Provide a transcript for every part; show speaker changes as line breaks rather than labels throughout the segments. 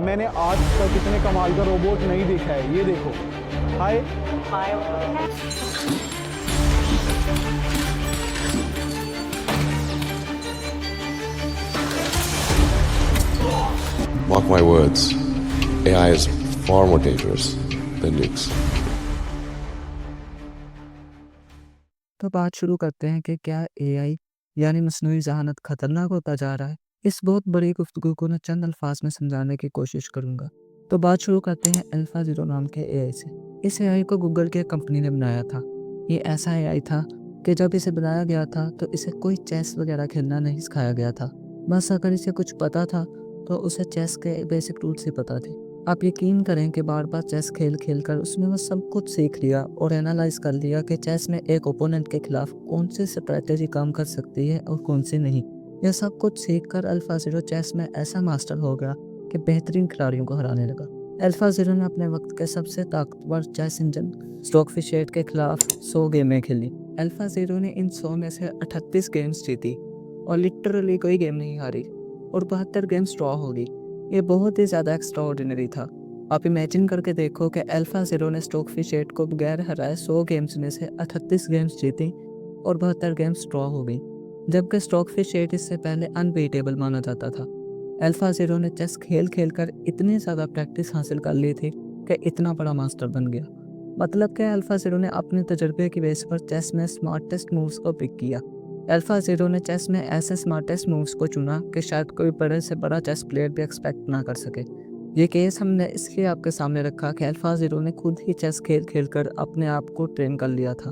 میں نے آج تک اتنے کمال کا روبوٹ نہیں دیکھا ہے. یہ دیکھو. ہائے.
Mark my words, AI is far more dangerous than nukes.
تو بات شروع کرتے ہیں کہ کیا اے آئی یعنی مصنوعی ذہانت خطرناک ہوتا جا رہا ہے. اس بہت بڑی گفتگو کو چند الفاظ میں سمجھانے کی کوشش کروں گا. تو بات شروع کرتے ہیں الفا زیرو نام کے اے آئی سے. اس اے آئی کو گوگل کے کمپنی نے بنایا تھا. یہ ایسا اے آئی تھا کہ جب اسے بنایا گیا تھا تو اسے کوئی چیس وغیرہ کھیلنا نہیں سکھایا گیا تھا. بس اگر اسے کچھ پتا تھا تو اسے چیس کے بیسک رولز ہی پتا تھے. آپ یقین کریں کہ بار بار چیس کھیل کھیل کر اس نے وہ سب کچھ سیکھ لیا اور اینالائز کر لیا کہ چیس میں ایک اوپوننٹ کے خلاف کون سی اسٹریٹجی کام کر سکتی ہے اور کون سی نہیں. یہ سب کچھ سیکھ کر الفا زیرو چیس میں ایسا ماسٹر ہو گیا کہ بہترین کھلاڑیوں کو ہرانے لگا. الفا زیرو نے اپنے وقت کے سب سے طاقتور چیس انجن اسٹاک فش 8 کے خلاف 100 گیمیں کھیلی. الفا زیرو نے ان 100 میں سے 38 گیمز جیتی اور لٹرلی کوئی گیم نہیں ہاری اور 72 گیمز ڈرا ہو گئی. یہ بہت ہی زیادہ ایکسٹرا آرڈینری تھا. آپ امیجن کر کے دیکھو کہ الفا زیرو نے اسٹاک فش 8 کو بغیر ہرائے 100 گیمز میں سے 38 گیمز جیتی اور 72 گیمز ڈرا ہو گئی، جبکہ اسٹاک فش 8 اس سے پہلے انبیٹیبل مانا جاتا تھا. الفا زیرو نے چیس کھیل کھیل کر اتنی زیادہ پریکٹس حاصل کر لی تھی کہ اتنا بڑا ماسٹر بن گیا. مطلب کہ الفا زیرو نے اپنے تجربے کی بیس پر چیس میں سمارٹسٹ مووز کو پک کیا. الفا زیرو نے چیس میں ایسے سمارٹسٹ مووز کو چنا کہ شاید کوئی بڑے سے بڑا چیس پلیئر بھی ایکسپیکٹ نہ کر سکے. یہ کیس ہم نے اس لیے آپ کے سامنے رکھا کہ الفا زیرو نے خود ہی چیس کھیل کھیل کر اپنے آپ کو ٹرین کر لیا تھا.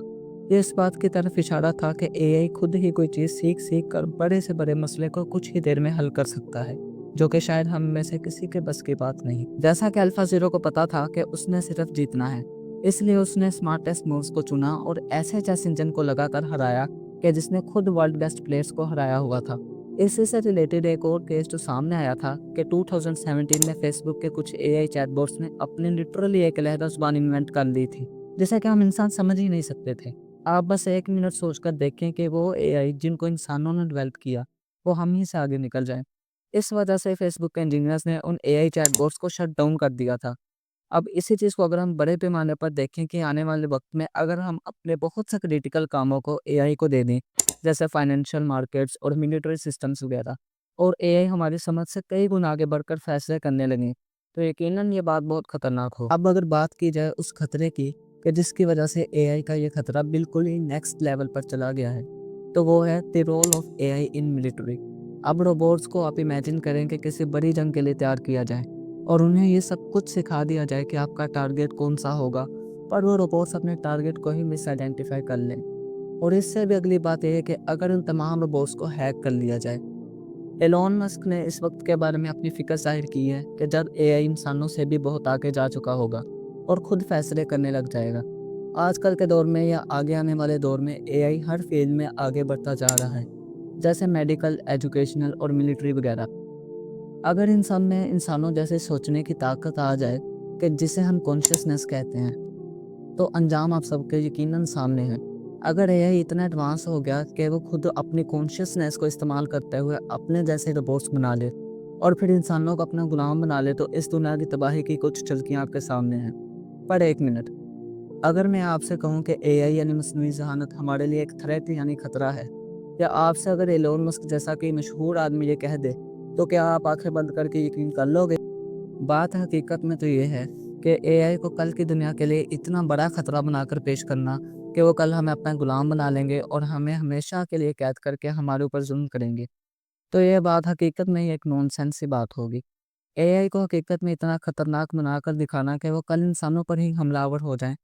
یہ اس بات کی طرف اشارہ تھا کہ اے آئی خود ہی کوئی چیز سیکھ کر بڑے سے بڑے مسئلے کو کچھ ہی دیر میں حل کر سکتا ہے، جو کہ شاید ہم میں سے کسی کے بس کی بات نہیں. جیسا کہ الفا زیرو کو پتا تھا کہ اس نے صرف جیتنا ہے، اس لیے اس نے سمارٹسٹ مووز کو چنا اور ایسے چیس انجن کو لگا کر ہرایا کہ جس نے خود ورلڈ بیسٹ پلیئرز کو ہرایا ہوا تھا. اس سے ریلیٹڈ ایک اور کیس جو سامنے آیا تھا کہ 2017 میں فیس بک کے کچھ اے آئی چیٹ بوٹس نے اپنی لٹرلی ایک علیحدہ زبان انوینٹ کر لی تھی جسے کہ ہم انسان سمجھ ہی نہیں سکتے تھے. آپ بس ایک منٹ سوچ کر دیکھیں کہ وہ اے آئی جن کو انسانوں نے ڈیولپ کیا وہ ہم ہی سے آگے نکل جائیں. اس وجہ سے فیس بک کے انجینئرز نے ان اے آئی چیٹ بوٹس کو شٹ ڈاؤن کر دیا تھا. اب اسی چیز کو اگر ہم بڑے پیمانے پر دیکھیں کہ آنے والے وقت میں اگر ہم اپنے بہت سے کریٹیکل کاموں کو اے آئی کو دے دیں، جیسے فائنینشیل مارکیٹس اور ملٹری سسٹمز وغیرہ، اور اے آئی ہماری سمجھ سے کئی گنا آگے بڑھ کر فیصلے کرنے لگیں، تو یقیناً یہ بات بہت خطرناک ہو. اب اگر بات کی جائے اس خطرے کی کہ جس کی وجہ سے اے آئی کا یہ خطرہ بالکل ہی نیکسٹ لیول پر چلا گیا ہے، تو وہ ہے the role of A I in military. اب روبوٹس کو آپ امیجن کریں کہ کسی بڑی جنگ کے لیے تیار کیا جائے اور انہیں یہ سب کچھ سکھا دیا جائے کہ آپ کا ٹارگیٹ کون سا ہوگا، پر وہ روبوٹس اپنے ٹارگیٹ کو ہی مس آئیڈینٹیفائی کر لیں. اور اس سے بھی اگلی بات یہ ہے کہ اگر ان تمام روبوٹس کو ہیک کر لیا جائے. ایلون مسک نے اس وقت کے بارے میں اپنی فکر ظاہر کی ہے کہ جب اے آئی انسانوں سے بھی بہت آگے جا چکا ہوگا اور خود فیصلے کرنے لگ جائے گا. آج کل کے دور میں یا آگے آنے والے دور میں اے آئی ہر فیلڈ میں آگے بڑھتا جا رہا ہے، جیسے میڈیکل، ایجوکیشنل اور ملٹری وغیرہ. اگر انسان میں انسانوں جیسے سوچنے کی طاقت آ جائے کہ جسے ہم کانشیسنس کہتے ہیں، تو انجام آپ سب کے یقیناً سامنے ہے. اگر اے آئی اتنا ایڈوانس ہو گیا کہ وہ خود اپنی کانشیسنس کو استعمال کرتے ہوئے اپنے جیسے روبوٹس بنا لے اور پھر انسانوں کو اپنا غلام بنا لے، تو اس دنیا کی تباہی کی کچھ جھلکیاں آپ کے سامنے ہیں. پر ایک منٹ، اگر میں آپ سے کہوں کہ اے آئی یعنی مصنوعی ذہانت ہمارے لیے ایک تھریٹ یعنی خطرہ ہے، یا آپ سے اگر ایلون مسک جیسا کہ مشہور آدمی یہ کہہ دے، تو کیا آپ آنکھیں بند کر کے یقین کر لو گے؟ بات حقیقت میں تو یہ ہے کہ اے آئی کو کل کی دنیا کے لیے اتنا بڑا خطرہ بنا کر پیش کرنا کہ وہ کل ہمیں اپنا غلام بنا لیں گے اور ہمیں ہمیشہ کے لیے قید کر کے ہمارے اوپر ظلم کریں گے، تو یہ بات حقیقت میں ایک نون سینس سی بات ہوگی. اے آئی کو حقیقت میں اتنا خطرناک بنا کر دکھانا کہ وہ کل انسانوں پر ہی حملہ آور ہو جائیں،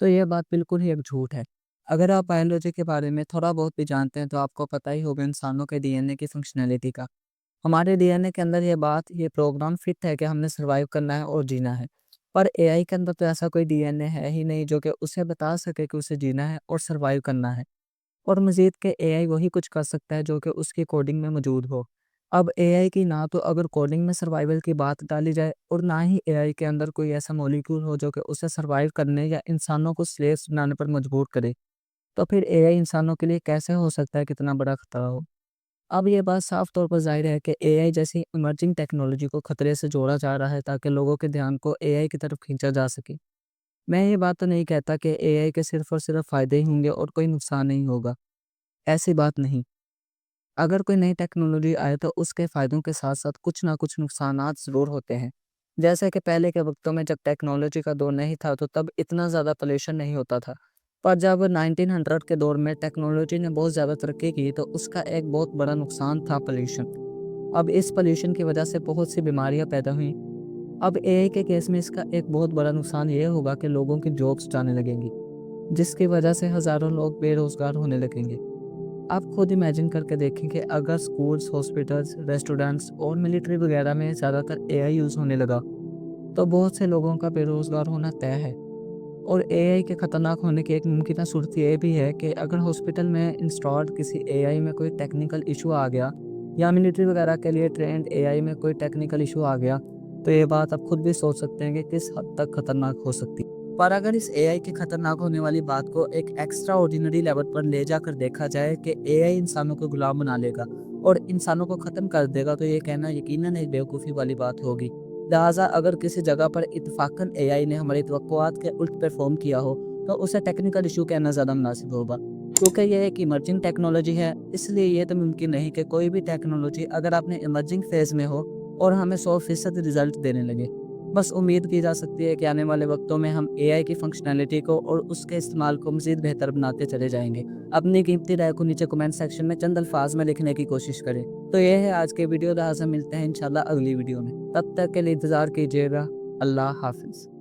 تو یہ بات بالکل ہی ایک جھوٹ ہے. اگر آپ بایولوجی کے بارے میں تھوڑا بہت بھی جانتے ہیں تو آپ کو پتہ ہی ہوگا انسانوں کے ڈی این اے کی فنکشنلٹی کا. ہمارے ڈی این اے کے اندر یہ پروگرام فٹ ہے کہ ہم نے سروائیو کرنا ہے اور جینا ہے. پر اے آئی کے اندر تو ایسا کوئی ڈی این اے ہے ہی نہیں جو کہ اسے بتا سکے کہ اسے جینا ہے اور سروائیو کرنا ہے. اور مزید کہ اے آئی وہی کچھ کر سکتا ہے جو کہ اس کی کوڈنگ میں موجود ہو. اب اے آئی کی نہ تو اگر کوڈنگ میں سروائیول کی بات ڈالی جائے اور نہ ہی اے آئی کے اندر کوئی ایسا مولیکول ہو جو کہ اسے سروائیو کرنے یا انسانوں کو سلیوز بنانے پر مجبور کرے، تو پھر اے آئی انسانوں کے لیے کیسے ہو سکتا ہے کتنا بڑا خطرہ ہو؟ اب یہ بات صاف طور پر ظاہر ہے کہ اے آئی جیسی ایمرجنگ ٹیکنالوجی کو خطرے سے جوڑا جا رہا ہے تاکہ لوگوں کے دھیان کو اے آئی کی طرف کھینچا جا سکے۔ میں یہ بات تو نہیں کہتا کہ اے آئی کے صرف اور صرف فائدے ہی ہوں گے اور کوئی نقصان نہیں ہوگا، ایسی بات نہیں۔ اگر کوئی نئی ٹیکنالوجی آئے تو اس کے فائدوں کے ساتھ ساتھ کچھ نہ کچھ نقصانات ضرور ہوتے ہیں۔ جیسے کہ پہلے کے وقتوں میں جب ٹیکنالوجی کا دور نہیں تھا تو تب اتنا زیادہ پولیوشن نہیں ہوتا تھا، پر جب 1900 کے دور میں ٹیکنالوجی نے بہت زیادہ ترقی کی تو اس کا ایک بہت بڑا نقصان تھا پولیوشن۔ اب اس پولیوشن کی وجہ سے بہت سی بیماریاں پیدا ہوئیں۔ اب اے آئی کے کیس میں اس کا ایک بہت بڑا نقصان یہ ہوگا کہ لوگوں کی جابس جانے لگیں گی، جس کی وجہ سے ہزاروں لوگ بے روزگار ہونے لگیں گے۔ آپ خود امیجن کر کے دیکھیں کہ اگر سکولز، ہاسپٹلز، ریسٹورینٹس اور ملٹری وغیرہ میں زیادہ تر اے آئی یوز ہونے لگا تو بہت سے لوگوں کا بے روزگار ہونا طے ہے۔ اور اے آئی کے خطرناک ہونے کی ایک ممکنہ صورت یہ بھی ہے کہ اگر ہاسپٹل میں انسٹالڈ کسی اے آئی میں کوئی ٹیکنیکل ایشو آ گیا یا ملٹری وغیرہ کے لیے ٹرینڈ اے آئی میں کوئی ٹیکنیکل ایشو آ گیا تو یہ بات آپ خود بھی سوچ سکتے ہیں کہ کس حد تک خطرناک ہو سکتی ہے۔ پر اگر اس اے آئی کے خطرناک ہونے والی بات کو ایک ایکسٹرا آرڈینری لیول پر لے جا کر دیکھا جائے کہ اے آئی انسانوں کو غلام بنا لے گا اور انسانوں کو ختم کر دے گا تو یہ کہنا یقیناً ایک بیوقوفی والی بات ہوگی۔ لہٰذا اگر کسی جگہ پر اتفاقاً اے آئی نے ہماری توقعات کے الٹ پرفارم کیا ہو تو اسے ٹیکنیکل ایشو کہنا زیادہ مناسب ہوگا، کیونکہ یہ ایک ایمرجنگ ٹیکنالوجی ہے۔ اس لیے یہ تو ممکن نہیں کہ کوئی بھی ٹیکنالوجی اگر اپنے ایمرجنگ فیز میں ہو اور ہمیں 100% رزلٹ دینے لگے۔ بس امید کی جا سکتی ہے کہ آنے والے وقتوں میں ہم اے آئی کی فنکشنالٹی کو اور اس کے استعمال کو مزید بہتر بناتے چلے جائیں گے۔ اپنی قیمتی رائے کو نیچے کمنٹ سیکشن میں چند الفاظ میں لکھنے کی کوشش کریں۔ تو یہ ہے آج کے ویڈیو، لہٰذا ملتے ہیں انشاءاللہ اگلی ویڈیو میں، تب تک کے لیے انتظار کیجیے گا۔ اللہ حافظ۔